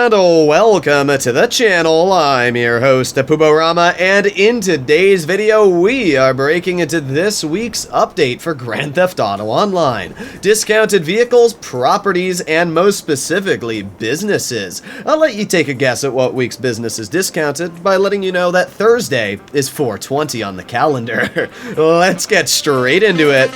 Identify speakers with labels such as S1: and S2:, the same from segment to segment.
S1: And welcome to the channel. I'm your host, Puborama, and in today's video, we are breaking into this week's update for Grand Theft Auto Online. Discounted vehicles, properties, and most specifically, businesses. I'll let you take a guess at what week's business is discounted by letting you know that Thursday is 4/20 on the calendar. Let's get straight into it.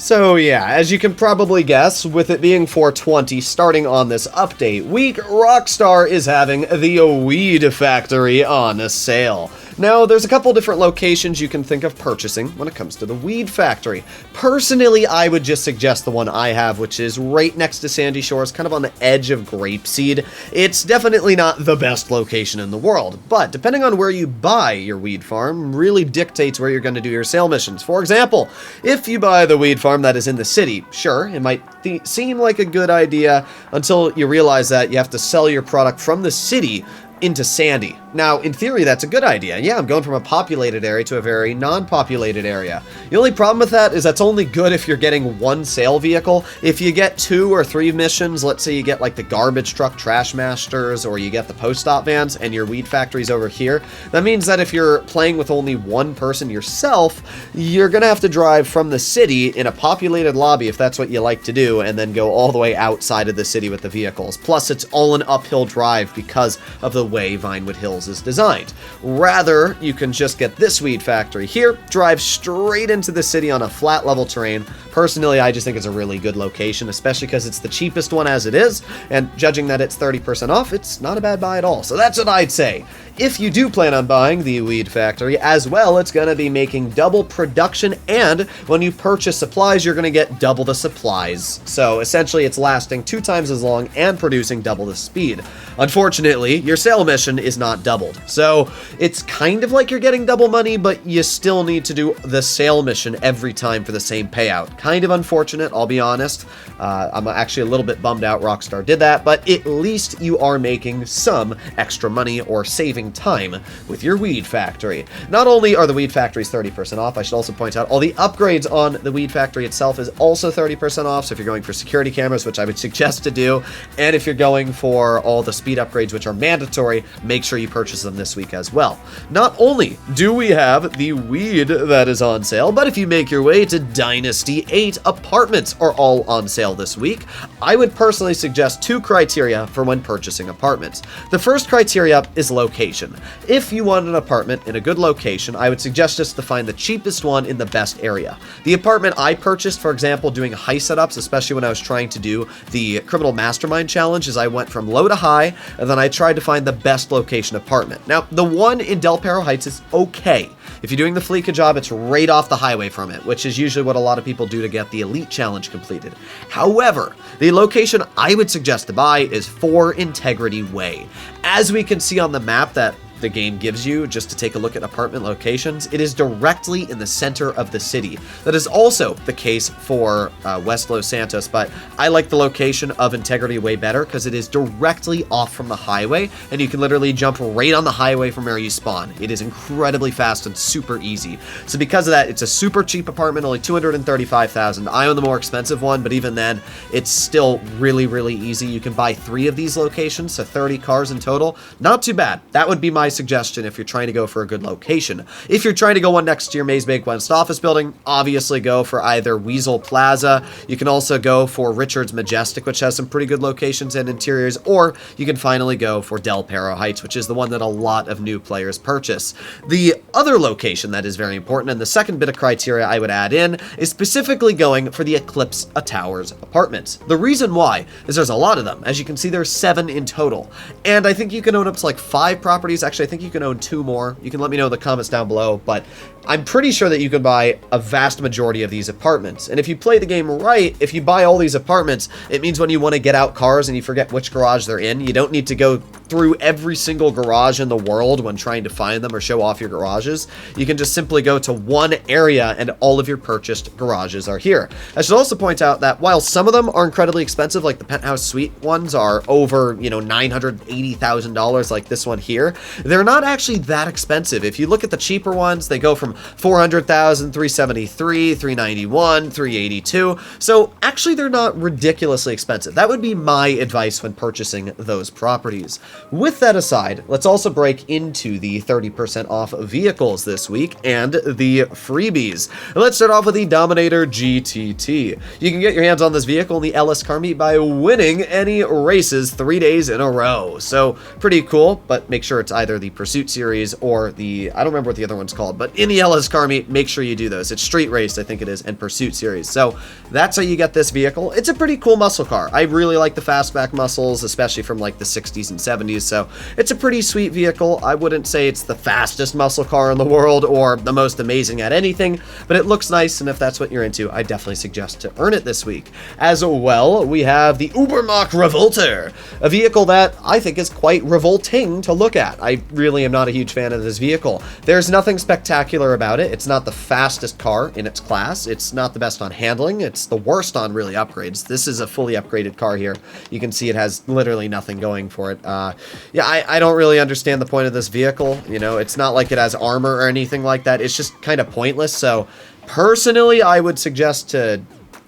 S1: So yeah, as you can probably guess, with it being 4/20 starting on this update week, Rockstar is having the Weed Factory on sale. Now, there's a couple different locations you can think of purchasing when it comes to the Weed Factory. Personally, I would just suggest the one I have, which is right next to Sandy Shores, kind of on the edge of Grapeseed. It's definitely not the best location in the world, but depending on where you buy your weed farm really dictates where you're going to do your sale missions. For example, if you buy the weed farm that is in the city, sure, it might seem like a good idea until you realize that you have to sell your product from the city into Sandy. Now, in theory, that's a good idea. Yeah, I'm going from a populated area to a very non-populated area. The only problem with that is that's only good if you're getting one sale vehicle. If you get 2 or 3 missions, let's say you get like the garbage truck trash masters, or you get the post-op vans and your weed factory's over here, that means that if you're playing with only one person yourself, you're gonna have to drive from the city in a populated lobby, if that's what you like to do, and then go all the way outside of the city with the vehicles. Plus, it's all an uphill drive because of the way Vinewood Hills is designed. Rather, you can just get this weed factory here, drive straight into the city on a flat level terrain. Personally, I just think it's a really good location, especially because it's the cheapest one as it is, and judging that it's 30% off, it's not a bad buy at all. So that's what I'd say. If you do plan on buying the Weed Factory as well, it's going to be making double production, and when you purchase supplies, you're going to get double the supplies. So essentially, it's lasting 2 times as long and producing double the speed. Unfortunately, your sale mission is not doubled. So it's kind of like you're getting double money, but you still need to do the sale mission every time for the same payout. Kind of unfortunate, I'll be honest. I'm actually a little bit bummed out Rockstar did that, but at least you are making some extra money or saving time with your Weed Factory. Not only are the Weed Factories 30% off, I should also point out all the upgrades on the Weed Factory itself is also 30% off. So if you're going for security cameras, which I would suggest to do, and if you're going for all the speed upgrades, which are mandatory, make sure you purchase them this week as well. Not only do we have the weed that is on sale, but if you make your way to Dynasty 8, apartments are all on sale this week. I would personally suggest 2 criteria for when purchasing apartments. The first criteria is location. If you want an apartment in a good location, I would suggest just to find the cheapest one in the best area. The apartment I purchased, for example, doing heist setups, especially when I was trying to do the Criminal Mastermind Challenge, is I went from low to high, and then I tried to find the best location apartment. Now, the one in Del Perro Heights is okay. If you're doing the Fleeca job, it's right off the highway from it, which is usually what a lot of people do to get the Elite Challenge completed. However, the location I would suggest to buy is 4 Integrity Way. As we can see on the map that the game gives you just to take a look at apartment locations, it is directly in the center of the city. That is also the case for West Los Santos, but I like the location of Integrity Way better because it is directly off from the highway, and you can literally jump right on the highway from where you spawn. It is incredibly fast and super easy. So because of that, it's a super cheap apartment, only $235,000. I own the more expensive one, but even then, it's still really, really easy. You can buy 3 of these locations, so 30 cars in total. Not too bad. That would be my suggestion if you're trying to go for a good location. If you're trying to go one next to your Maze Bank West office building, obviously go for either Weasel Plaza. You can also go for Richard's Majestic, which has some pretty good locations and interiors, or you can finally go for Del Perro Heights, which is the one that a lot of new players purchase. The other location that is very important, and the second bit of criteria I would add in, is specifically going for the Eclipse Towers apartments. The reason why is there's a lot of them. As you can see, there's 7 in total, and I think you can own up to like 5 properties. Actually, I think you can own 2 more. You can let me know in the comments down below, but I'm pretty sure that you can buy a vast majority of these apartments. And if you play the game right, if you buy all these apartments, it means when you want to get out cars and you forget which garage they're in, you don't need to go through every single garage in the world when trying to find them or show off your garages. You can just simply go to one area and all of your purchased garages are here. I should also point out that while some of them are incredibly expensive, like the penthouse suite ones are over, $980,000 like this one here, they're not actually that expensive. If you look at the cheaper ones, they go from 400,000, 373, 391, 382. So actually they're not ridiculously expensive. That would be my advice when purchasing those properties. With that aside, let's also break into the 30% off vehicles this week and the freebies. Let's start off with the Dominator GTT. You can get your hands on this vehicle in the LS Car Meet by winning any races 3 days in a row. So pretty cool, but make sure it's either the Pursuit Series or the, I don't remember what the other one's called, but in the LS Car Meet, make sure you do those. It's Street Race, I think it is, and Pursuit Series. So that's how you get this vehicle. It's a pretty cool muscle car. I really like the fastback muscles, especially from like the 60s and 70s. So it's a pretty sweet vehicle. I wouldn't say it's the fastest muscle car in the world or the most amazing at anything, but it looks nice, and if that's what you're into, I definitely suggest to earn it this week. As well, we have the Ubermacht Revolter, a vehicle that I think is quite revolting to look at. I really am not a huge fan of this vehicle. There's nothing spectacular about it. It's not the fastest car in its class. It's not the best on handling. It's the worst on really upgrades. This is a fully upgraded car here. You can see it has literally nothing going for it. I don't really understand the point of this vehicle. It's not like it has armor or anything like that. It's just kind of pointless. So personally, I would suggest to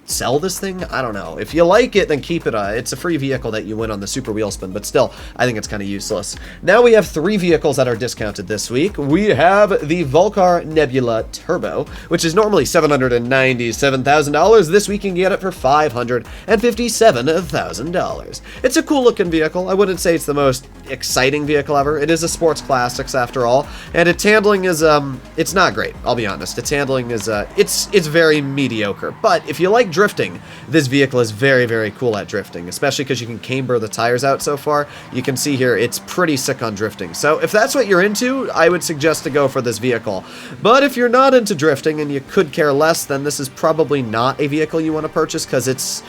S1: sell this thing. I don't know. If you like it, then keep it. It's a free vehicle that you win on the Super Wheel Spin, but still, I think it's kind of useless. Now we have 3 vehicles that are discounted this week. We have the Volcar Nebula Turbo, which is normally $797,000. This week you can get it for $557,000. It's a cool looking vehicle. I wouldn't say it's the most exciting vehicle ever. It is a sports classics after all, and its handling is it's not great. I'll be honest. Its handling is it's very mediocre. But if you like drifting, this vehicle is very, very cool at drifting, especially because you can camber the tires out so far. You can see here it's pretty sick on drifting. So if that's what you're into, I would suggest to go for this vehicle. But if you're not into drifting and you could care less, then this is probably not a vehicle you want to purchase, because it's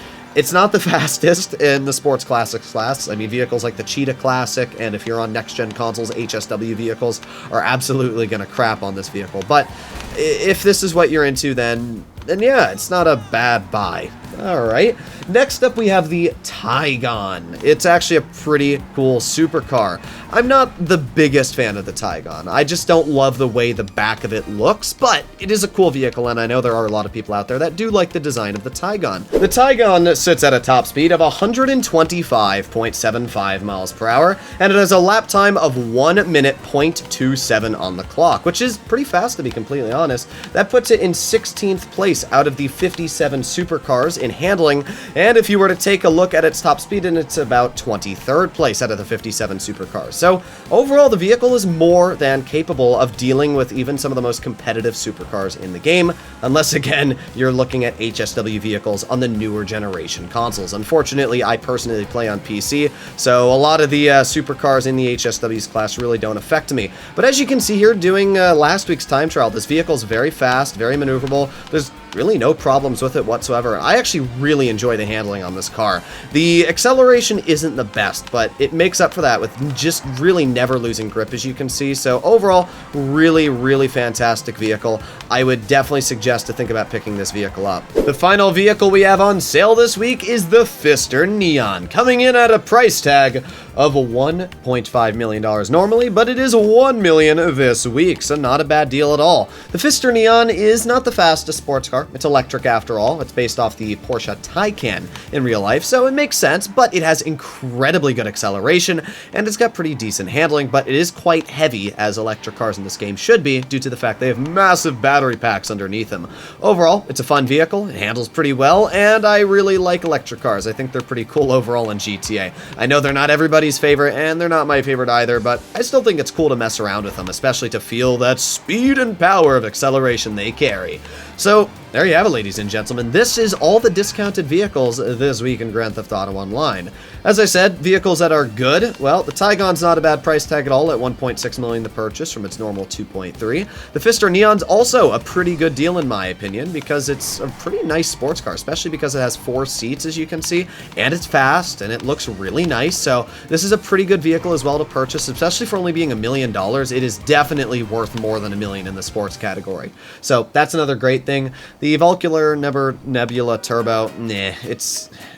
S1: not the fastest in the sports classics class. I mean, vehicles like the Cheetah Classic, and if you're on next-gen consoles, HSW vehicles are absolutely going to crap on this vehicle. But if this is what you're into, then yeah, it's not a bad buy. Alright, next up we have the Taygon. It's actually a pretty cool supercar. I'm not the biggest fan of the Taygon. I just don't love the way the back of it looks, but it is a cool vehicle, and I know there are a lot of people out there that do like the design of the Taygon. The Taygon sits at a top speed of 125.75 miles per hour, and it has a lap time of 1 minute 0.27 on the clock, which is pretty fast to be completely honest. That puts it in 16th place out of the 57 supercars in handling, and if you were to take a look at its top speed, and it's about 23rd place out of the 57 supercars. So overall, the vehicle is more than capable of dealing with even some of the most competitive supercars in the game, unless again you're looking at HSW vehicles on the newer generation consoles. Unfortunately, I personally play on PC, so a lot of the supercars in the HSW's class really don't affect me. But as you can see here, doing last week's time trial, this vehicle is very fast, very maneuverable. There's really no problems with it whatsoever. I actually really enjoy the handling on this car. The acceleration isn't the best, but it makes up for that with just really never losing grip, as you can see. So overall, really, really fantastic vehicle. I would definitely suggest to think about picking this vehicle up. The final vehicle we have on sale this week is the Pfister Neon, coming in at a price tag of $1.5 million normally, but it is $1 million this week, so not a bad deal at all. The Pfister Neon is not the fastest sports car. It's electric after all. It's based off the Porsche Taycan in real life, so it makes sense, but it has incredibly good acceleration, and it's got pretty decent handling, but it is quite heavy, as electric cars in this game should be, due to the fact they have massive battery packs underneath them. Overall, it's a fun vehicle, it handles pretty well, and I really like electric cars. I think they're pretty cool overall in GTA. I know they're not everybody's favorite, and they're not my favorite either, but I still think it's cool to mess around with them, especially to feel that speed and power of acceleration they carry. So there you have it, ladies and gentlemen. This is all the discounted vehicles this week in Grand Theft Auto Online. As I said, vehicles that are good, well, the Tygon's not a bad price tag at all at $1.6 million to purchase from its normal $2.3. The Fister Neon's also a pretty good deal in my opinion, because it's a pretty nice sports car, especially because it has 4 seats, as you can see, and it's fast, and it looks really nice, so this is a pretty good vehicle as well to purchase, especially for only being $1 million. It is definitely worth more than $1 million in the sports category. So that's another great thing. The Volcular Nebula Turbo, the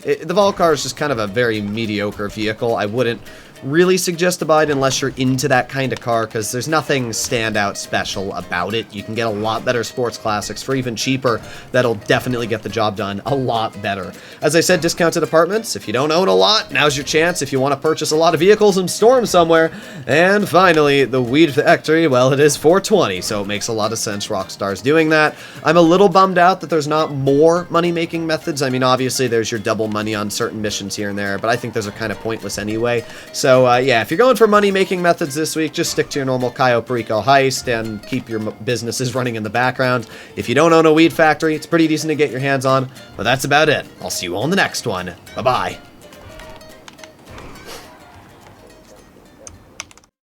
S1: Volcar is just kind of a very mediocre vehicle. I wouldn't really suggest to buy it unless you're into that kind of car, because there's nothing standout special about it. You can get a lot better sports classics for even cheaper that'll definitely get the job done a lot better. As I said, discounted apartments. If you don't own a lot, now's your chance if you want to purchase a lot of vehicles and store them somewhere. And finally, the Weed Factory, well, it is $420, so it makes a lot of sense Rockstar's doing that. I'm a little bummed out that there's not more money-making methods. I mean, obviously, there's your double money on certain missions here and there, but I think those are kind of pointless anyway. So, yeah, if you're going for money-making methods this week, just stick to your normal Cayo Perico heist and keep your businesses running in the background. If you don't own a Weed Factory, it's pretty decent to get your hands on, but that's about it. I'll see you all in the next one. Bye-bye.